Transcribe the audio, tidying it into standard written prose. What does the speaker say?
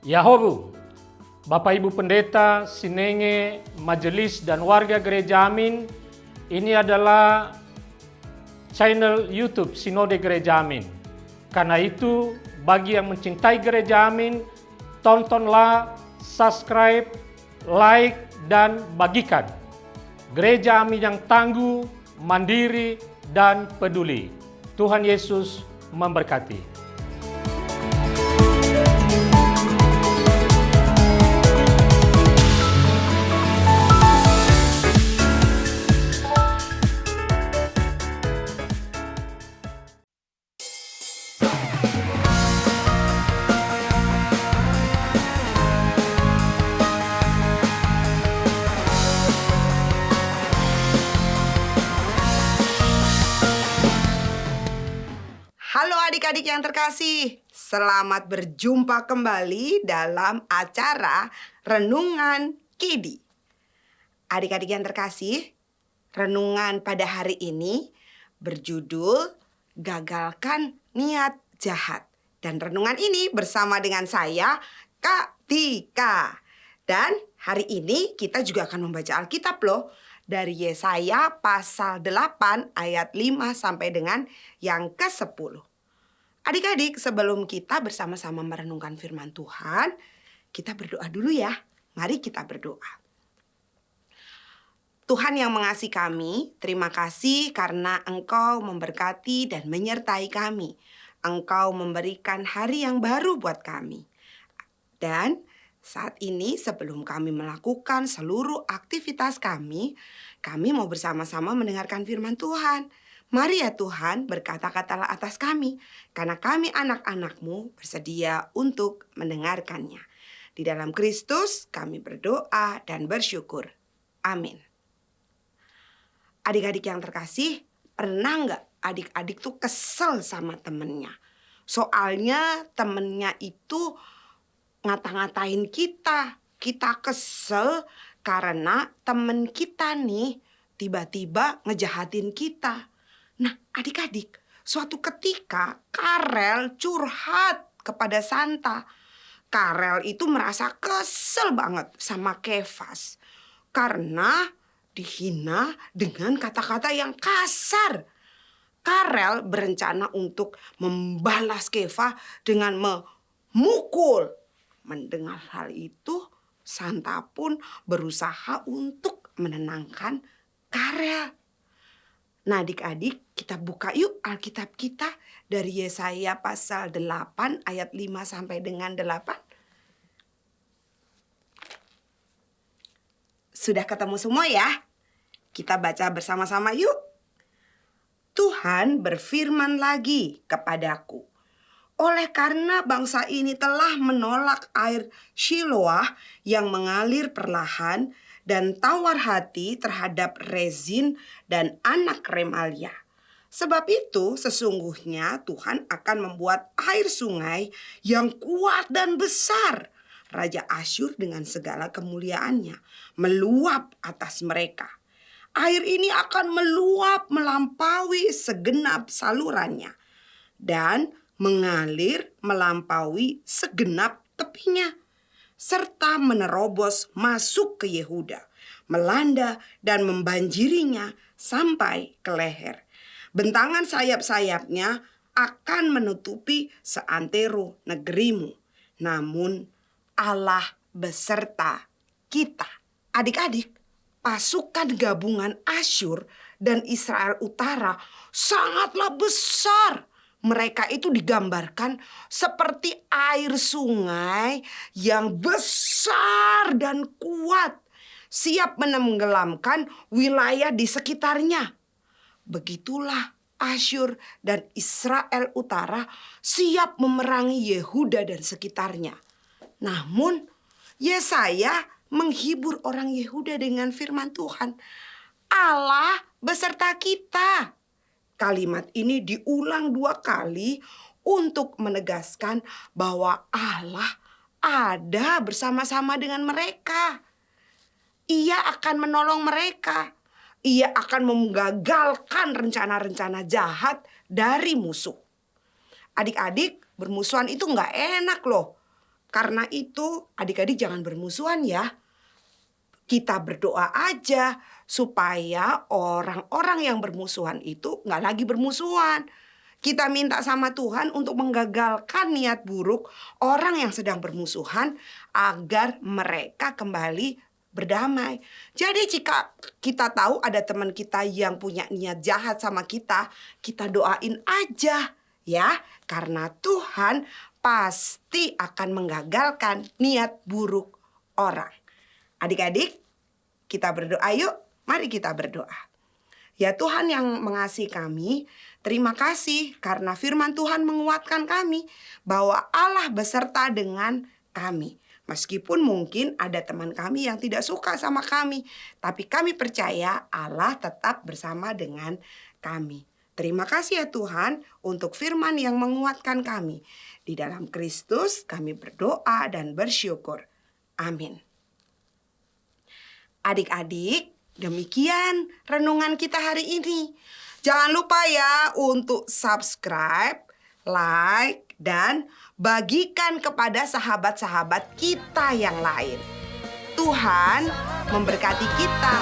Yahobu, Bapak Ibu Pendeta, Sinenge, Majelis dan warga Gereja Amin, ini adalah channel YouTube Sinode Gereja Amin. Karena itu, bagi yang mencintai Gereja Amin, tontonlah, subscribe, like, dan bagikan. Gereja Amin yang tangguh, mandiri, dan peduli. Tuhan Yesus memberkati. Halo adik-adik yang terkasih, selamat berjumpa kembali dalam acara Renungan Kidi. Adik-adik yang terkasih, renungan pada hari ini berjudul Gagalkan Niat Jahat. Dan renungan ini bersama dengan saya, Kak Tika. Dan hari ini kita juga akan membaca Alkitab loh. Dari Yesaya pasal 8 ayat 5 sampai dengan yang ke-10. Adik-adik, sebelum kita bersama-sama merenungkan firman Tuhan, kita berdoa dulu ya. Mari kita berdoa. Tuhan yang mengasihi kami, terima kasih karena Engkau memberkati dan menyertai kami. Engkau memberikan hari yang baru buat kami. Dan saat ini sebelum kami melakukan seluruh aktivitas kami mau bersama-sama mendengarkan firman Tuhan. Mari ya Tuhan, berkata-katalah atas kami, karena kami anak-anak-Mu bersedia untuk mendengarkannya. Di dalam Kristus kami berdoa dan bersyukur. Amin. Adik-adik yang terkasih, pernah nggak adik-adik tuh kesel sama temennya? Soalnya temennya itu ngata-ngatain kita. Kita kesel karena temen kita nih tiba-tiba ngejahatin kita. Nah adik-adik, suatu ketika Karel curhat kepada Santa. Karel itu merasa kesel banget sama Kefas karena dihina dengan kata-kata yang kasar. Karel berencana untuk membalas Kefa dengan memukul. Mendengar hal itu, Santa pun berusaha untuk menenangkan Karel. Nah adik-adik, kita buka yuk Alkitab kita dari Yesaya pasal 8 ayat 5 sampai dengan 8. Sudah ketemu semua ya? Kita baca bersama-sama yuk. Tuhan berfirman lagi kepadaku. Oleh karena bangsa ini telah menolak air Shiloah yang mengalir perlahan dan tawar hati terhadap Rezin dan anak Remalia. Sebab itu sesungguhnya Tuhan akan membuat air sungai yang kuat dan besar. Raja Asyur dengan segala kemuliaannya meluap atas mereka. Air ini akan meluap melampaui segenap salurannya dan mengalir melampaui segenap tepinya, serta menerobos masuk ke Yehuda, melanda dan membanjirinya sampai ke leher. Bentangan sayap-sayapnya akan menutupi seantero negerimu, namun Allah beserta kita. Adik-adik, pasukan gabungan Asyur dan Israel Utara sangatlah besar. Mereka itu digambarkan seperti air sungai yang besar dan kuat, siap menenggelamkan wilayah di sekitarnya. Begitulah Asyur dan Israel Utara siap memerangi Yehuda dan sekitarnya. Namun Yesaya menghibur orang Yehuda dengan firman Tuhan. Allah beserta kita. Kalimat ini diulang 2 kali untuk menegaskan bahwa Allah ada bersama-sama dengan mereka. Ia akan menolong mereka. Ia akan menggagalkan rencana-rencana jahat dari musuh. Adik-adik, bermusuhan itu nggak enak loh. Karena itu adik-adik jangan bermusuhan ya. Kita berdoa aja supaya orang-orang yang bermusuhan itu nggak lagi bermusuhan. Kita minta sama Tuhan untuk menggagalkan niat buruk orang yang sedang bermusuhan agar mereka kembali berdamai. Jadi jika kita tahu ada teman kita yang punya niat jahat sama kita doain aja ya. Karena Tuhan pasti akan menggagalkan niat buruk orang. Adik-adik, kita berdoa yuk. Mari kita berdoa. Ya Tuhan yang mengasihi kami, terima kasih karena firman Tuhan menguatkan kami bahwa Allah beserta dengan kami. Meskipun mungkin ada teman kami yang tidak suka sama kami, tapi kami percaya Allah tetap bersama dengan kami. Terima kasih ya Tuhan untuk firman yang menguatkan kami. Di dalam Kristus kami berdoa dan bersyukur. Amin. Adik-adik, demikian renungan kita hari ini. Jangan lupa ya untuk subscribe, like, dan bagikan kepada sahabat-sahabat kita yang lain. Tuhan memberkati kita.